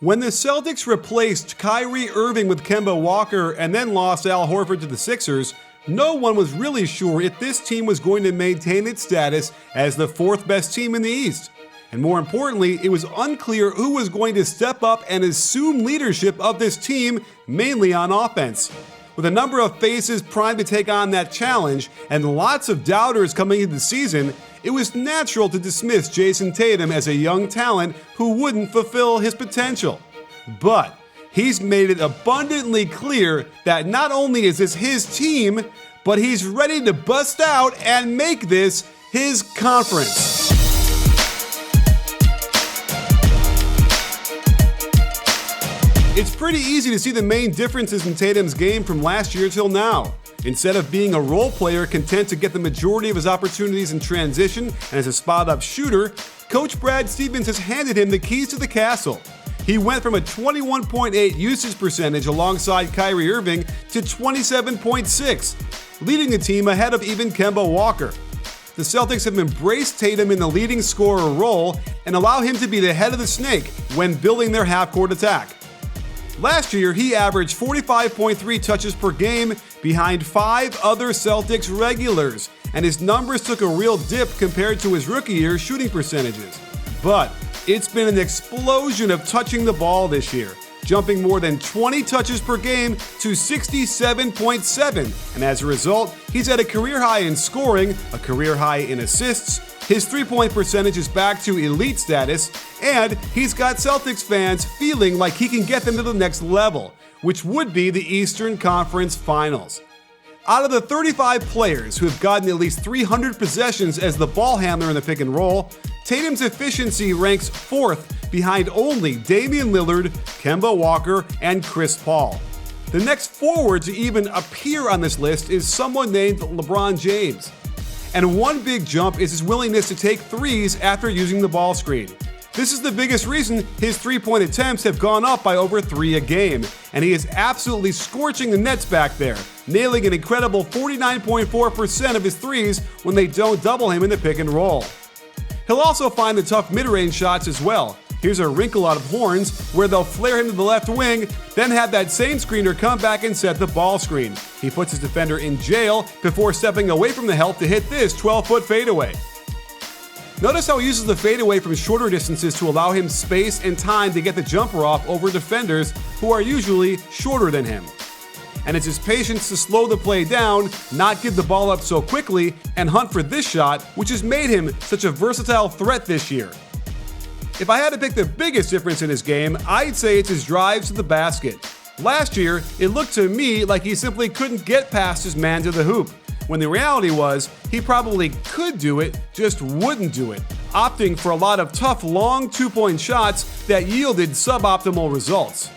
When the Celtics replaced Kyrie Irving with Kemba Walker and then lost Al Horford to the Sixers, no one was really sure if this team was going to maintain its status as the fourth best team in the East. And more importantly, it was unclear who was going to step up and assume leadership of this team, mainly on offense. With a number of faces primed to take on that challenge and lots of doubters coming into the season, it was natural to dismiss Jayson Tatum as a young talent who wouldn't fulfill his potential. But he's made it abundantly clear that not only is this his team, but he's ready to bust out and make this his conference. It's pretty easy to see the main differences in Tatum's game from last year till now. Instead of being a role player content to get the majority of his opportunities in transition and as a spot-up shooter, Coach Brad Stevens has handed him the keys to the castle. He went from a 21.8 usage percentage alongside Kyrie Irving to 27.6, leading the team ahead of even Kemba Walker. The Celtics have embraced Tatum in the leading scorer role and allow him to be the head of the snake when building their half-court attack. Last year, he averaged 45.3 touches per game behind 5 other Celtics regulars, and his numbers took a real dip compared to his rookie year shooting percentages. But it's been an explosion of touching the ball this year, jumping more than 20 touches per game to 67.7, and as a result, he's at a career high in scoring, a career high in assists, his three-point percentage is back to elite status, and he's got Celtics fans feeling like he can get them to the next level, which would be the Eastern Conference Finals. Out of the 35 players who have gotten at least 300 possessions as the ball handler in the pick and roll, Tatum's efficiency ranks 4th behind only Damian Lillard, Kemba Walker, and Chris Paul. The next forward to even appear on this list is someone named LeBron James. And one big jump is his willingness to take threes after using the ball screen. This is the biggest reason his three-point attempts have gone up by over 3 a game, and he is absolutely scorching the nets back there, nailing an incredible 49.4% of his threes when they don't double him in the pick and roll. He'll also find the tough mid-range shots as well. Here's a wrinkle out of Horns where they'll flare him to the left wing, then have that same screener come back and set the ball screen. He puts his defender in jail before stepping away from the help to hit this 12-foot fadeaway. Notice how he uses the fadeaway from shorter distances to allow him space and time to get the jumper off over defenders who are usually shorter than him. And it's his patience to slow the play down, not give the ball up so quickly, and hunt for this shot, which has made him such a versatile threat this year. If I had to pick the biggest difference in his game, I'd say it's his drives to the basket. Last year, it looked to me like he simply couldn't get past his man to the hoop, when the reality was he probably could do it, just wouldn't do it, opting for a lot of tough, long two-point shots that yielded suboptimal results.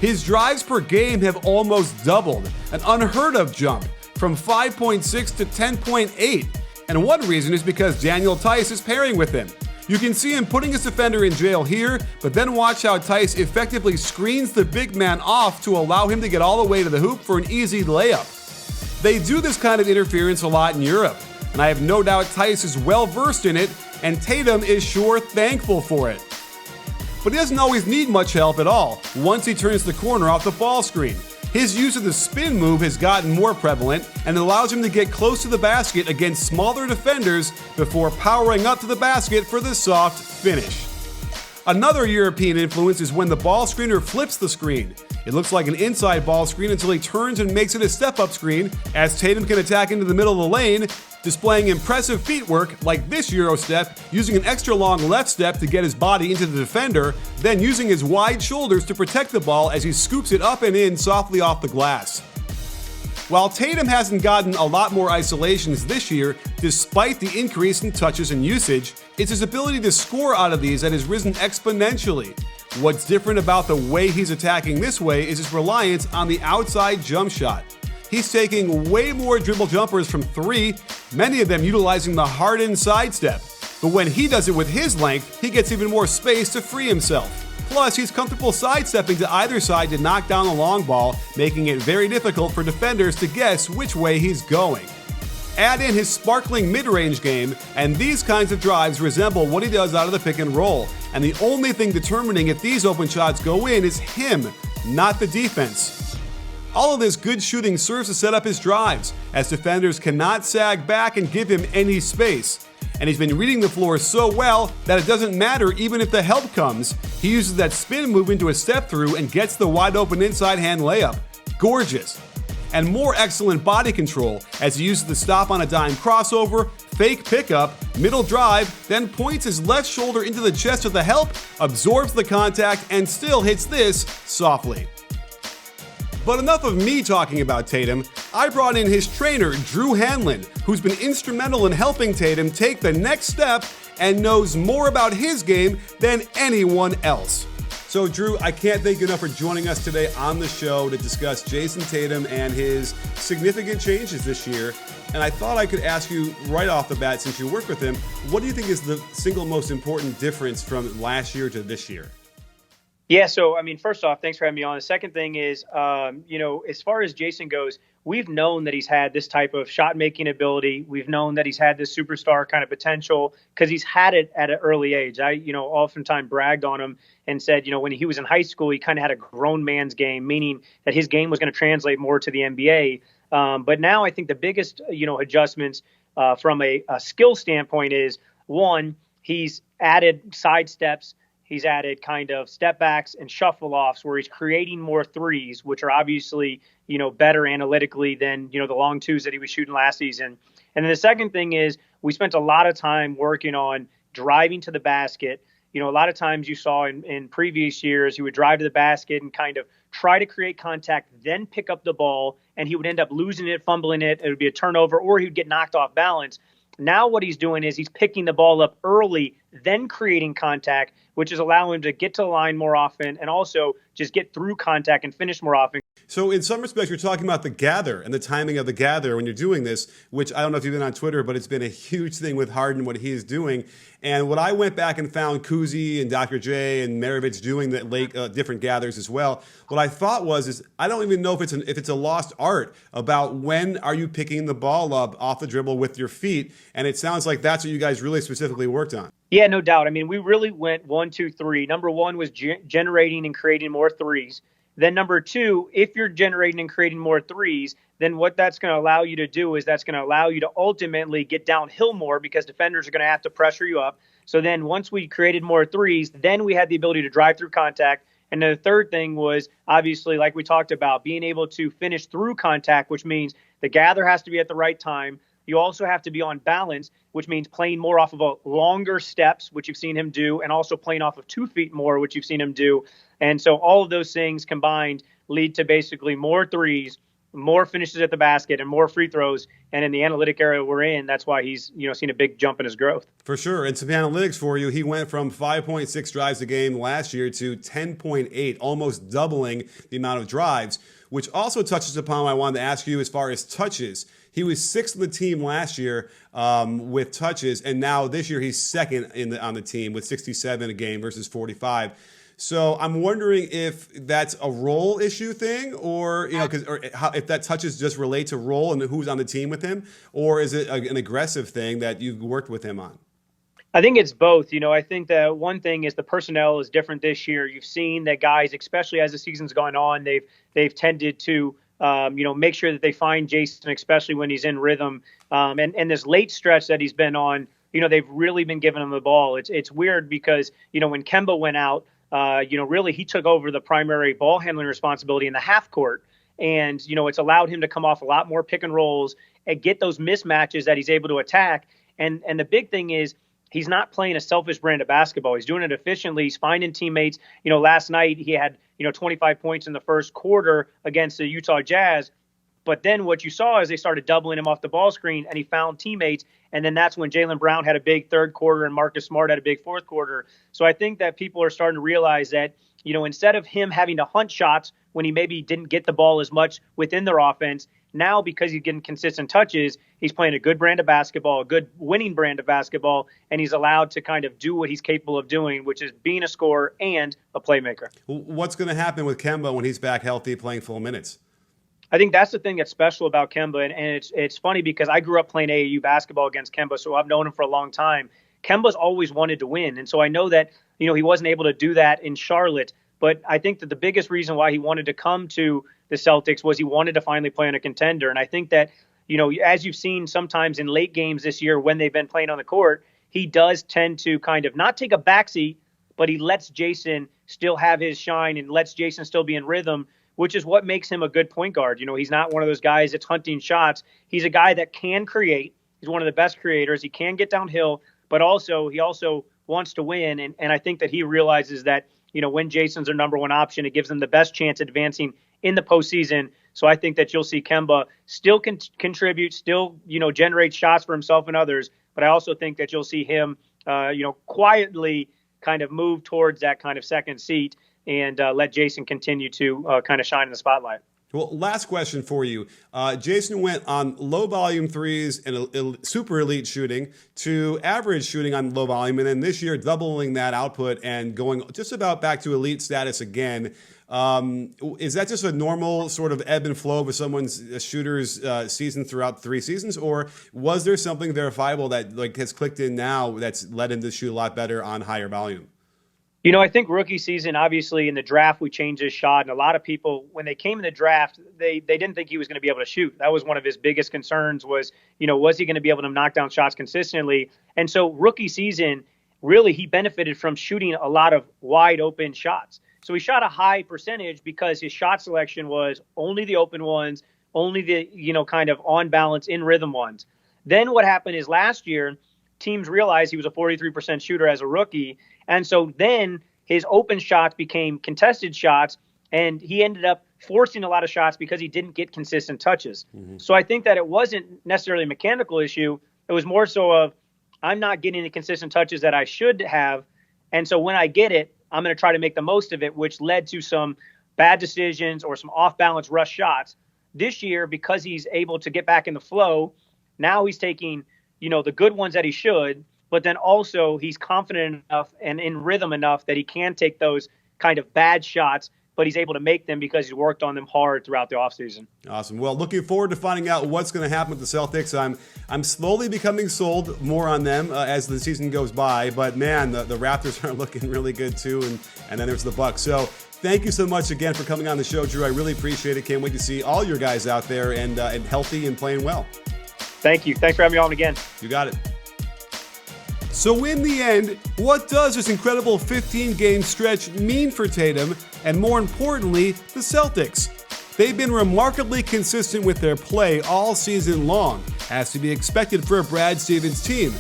His drives per game have almost doubled, an unheard of jump, from 5.6 to 10.8, and one reason is because Daniel Theis is pairing with him. You can see him putting his defender in jail here, but then watch how Theis effectively screens the big man off to allow him to get all the way to the hoop for an easy layup. They do this kind of interference a lot in Europe, and I have no doubt Theis is well versed in it, and Tatum is sure thankful for it. But he doesn't always need much help at all once he turns the corner off the ball screen. His use of the spin move has gotten more prevalent and allows him to get close to the basket against smaller defenders before powering up to the basket for the soft finish. Another European influence is when the ball screener flips the screen. It looks like an inside ball screen until he turns and makes it a step-up screen, as Tatum can attack into the middle of the lane, displaying impressive footwork like this Euro step, using an extra long left step to get his body into the defender, then using his wide shoulders to protect the ball as he scoops it up and in softly off the glass. While Tatum hasn't gotten a lot more isolations this year, despite the increase in touches and usage, it's his ability to score out of these that has risen exponentially. What's different about the way he's attacking this way is his reliance on the outside jump shot. He's taking way more dribble jumpers from 3, many of them utilizing the hardened sidestep. But when he does it with his length, he gets even more space to free himself. Plus, he's comfortable sidestepping to either side to knock down the long ball, making it very difficult for defenders to guess which way he's going. Add in his sparkling mid-range game, and these kinds of drives resemble what he does out of the pick and roll, and the only thing determining if these open shots go in is him, not the defense. All of this good shooting serves to set up his drives, as defenders cannot sag back and give him any space. And he's been reading the floor so well that it doesn't matter even if the help comes. He uses that spin move into a step through and gets the wide open inside hand layup. Gorgeous. And more excellent body control as he uses the stop on a dime crossover, fake pickup, middle drive, then points his left shoulder into the chest of the help, absorbs the contact, and still hits this softly. But enough of me talking about Tatum. I brought in his trainer, Drew Hanlen, who's been instrumental in helping Tatum take the next step and knows more about his game than anyone else. So, Drew, I can't thank you enough for joining us today on the show to discuss Jayson Tatum and his significant changes this year. And I thought I could ask you right off the bat, since you work with him, what do you think is the single most important difference from last year to this year? Yeah, so, I mean, first off, thanks for having me on. The second thing is, as far as Jayson goes, we've known that he's had this type of shot-making ability. We've known that he's had this superstar kind of potential because he's had it at an early age. I, oftentimes bragged on him and said, when he was in high school, he kind of had a grown man's game, meaning that his game was going to translate more to the NBA. But now I think the biggest, adjustments from a skill standpoint is, one, he's added side steps. He's added kind of step backs and shuffle offs where he's creating more threes, which are obviously, better analytically than, the long twos that he was shooting last season. And then the second thing is we spent a lot of time working on driving to the basket. A lot of times you saw in previous years, he would drive to the basket and kind of try to create contact, then pick up the ball, and he would end up losing it, fumbling it. It would be a turnover, or he would get knocked off balance. Now what he's doing is he's picking the ball up early, then creating contact, which is allowing him to get to the line more often and also just get through contact and finish more often. So in some respects, you're talking about the gather and the timing of the gather when you're doing this, which I don't know if you've been on Twitter, but it's been a huge thing with Harden, what he is doing. And what I went back and found Kuzi and Dr. J and Maravich doing the late different gathers as well. What I thought is I don't even know if it's a lost art about when are you picking the ball up off the dribble with your feet. And it sounds like that's what you guys really specifically worked on. Yeah, no doubt. I mean, we really went 1, 2, 3. Number one was generating and creating more threes. Then number two, if you're generating and creating more threes, then what that's going to allow you to do is that's going to allow you to ultimately get downhill more because defenders are going to have to pressure you up. So then once we created more threes, then we had the ability to drive through contact. And then the third thing was obviously, like we talked about, being able to finish through contact, which means the gather has to be at the right time. You also have to be on balance, which means playing more off of longer steps, which you've seen him do, and also playing off of 2 feet more, which you've seen him do. And so all of those things combined lead to basically more threes, more finishes at the basket, and more free throws. And in the analytic area we're in, that's why he's seen a big jump in his growth. For sure. And some analytics for you. He went from 5.6 drives a game last year to 10.8, almost doubling the amount of drives, which also touches upon what I wanted to ask you as far as touches. He was 6th on the team last year with touches, and now this year he's 2nd on the team with 67 a game versus 45. So I'm wondering if that's a role issue thing, or if that touches just relate to role and who's on the team with him, or is it an aggressive thing that you've worked with him on? I think it's both. I think that one thing is the personnel is different this year. You've seen that guys, especially as the season's gone on, they've tended to make sure that they find Jayson, especially when he's in rhythm. And this late stretch that he's been on, they've really been giving him the ball. It's weird because, when Kemba went out, really he took over the primary ball handling responsibility in the half court. And, it's allowed him to come off a lot more pick and rolls and get those mismatches that he's able to attack. And the big thing is he's not playing a selfish brand of basketball. He's doing it efficiently. He's finding teammates. Last night he had, 25 points in the first quarter against the Utah Jazz. But then what you saw is they started doubling him off the ball screen, and he found teammates. And then that's when Jaylen Brown had a big third quarter and Marcus Smart had a big fourth quarter. So I think that people are starting to realize that, instead of him having to hunt shots when he maybe didn't get the ball as much within their offense, now because he's getting consistent touches, he's playing a good brand of basketball, a good winning brand of basketball, and he's allowed to kind of do what he's capable of doing, which is being a scorer and a playmaker. What's going to happen with Kemba when he's back healthy playing full minutes? I think that's the thing that's special about Kemba, and it's funny because I grew up playing AAU basketball against Kemba, so I've known him for a long time. Kemba's always wanted to win, and so I know that, he wasn't able to do that in Charlotte. But I think that the biggest reason why he wanted to come to the Celtics was he wanted to finally play on a contender. And I think that, as you've seen sometimes in late games this year when they've been playing on the court, he does tend to kind of not take a backseat, but he lets Jayson still have his shine and lets Jayson still be in rhythm, which is what makes him a good point guard. He's not one of those guys that's hunting shots. He's a guy that can create. He's one of the best creators. He can get downhill, but he also wants to win. And I think that he realizes that, when Jayson's their number one option, it gives them the best chance at advancing in the postseason. So I think that you'll see Kemba still contribute, still, generate shots for himself and others. But I also think that you'll see him, quietly kind of move towards that kind of second seat and let Jayson continue to kind of shine in the spotlight. Well, last question for you. Jayson went on low volume threes and super elite shooting to average shooting on low volume. And then this year, doubling that output and going just about back to elite status again. Is that just a normal sort of ebb and flow of someone's shooter's season throughout 3 seasons? Or was there something verifiable that has clicked in now that's led him to shoot a lot better on higher volume? I think rookie season, obviously in the draft, we changed his shot. And a lot of people, when they came in the draft, they didn't think he was going to be able to shoot. That was one of his biggest concerns was he going to be able to knock down shots consistently? And so rookie season, really, he benefited from shooting a lot of wide open shots. So he shot a high percentage because his shot selection was only the open ones, only the, kind of on balance in rhythm ones. Then what happened is last year, teams realized he was a 43% shooter as a rookie. And so then his open shots became contested shots, and he ended up forcing a lot of shots because he didn't get consistent touches. Mm-hmm. So I think that it wasn't necessarily a mechanical issue. It was more so of, I'm not getting the consistent touches that I should have. And so when I get it, I'm going to try to make the most of it, which led to some bad decisions or some off-balance rush shots. This year, because he's able to get back in the flow, now he's taking, the good ones that he should, but then also he's confident enough and in rhythm enough that he can take those kind of bad shots, but he's able to make them because he's worked on them hard throughout the offseason. Awesome. Well, looking forward to finding out what's going to happen with the Celtics. I'm slowly becoming sold more on them as the season goes by, but man, the Raptors are looking really good too, and then there's the Bucks. So thank you so much again for coming on the show, Drew. I really appreciate it. Can't wait to see all your guys out there and healthy and playing well. Thank you. Thanks for having me on again. You got it. So in the end, what does this incredible 15-game stretch mean for Tatum, and more importantly, the Celtics? They've been remarkably consistent with their play all season long, as to be expected for a Brad Stevens team,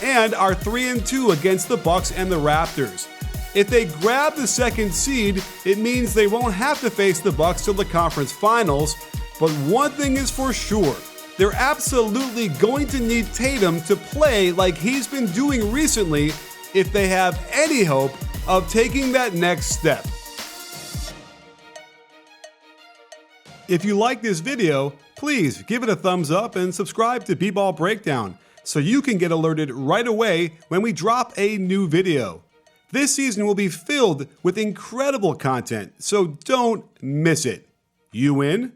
and are 3-2 against the Bucks and the Raptors. If they grab the second seed, it means they won't have to face the Bucks till the conference finals, but one thing is for sure. They're absolutely going to need Tatum to play like he's been doing recently if they have any hope of taking that next step. If you like this video, please give it a thumbs up and subscribe to B-Ball Breakdown so you can get alerted right away when we drop a new video. This season will be filled with incredible content, so don't miss it. You in?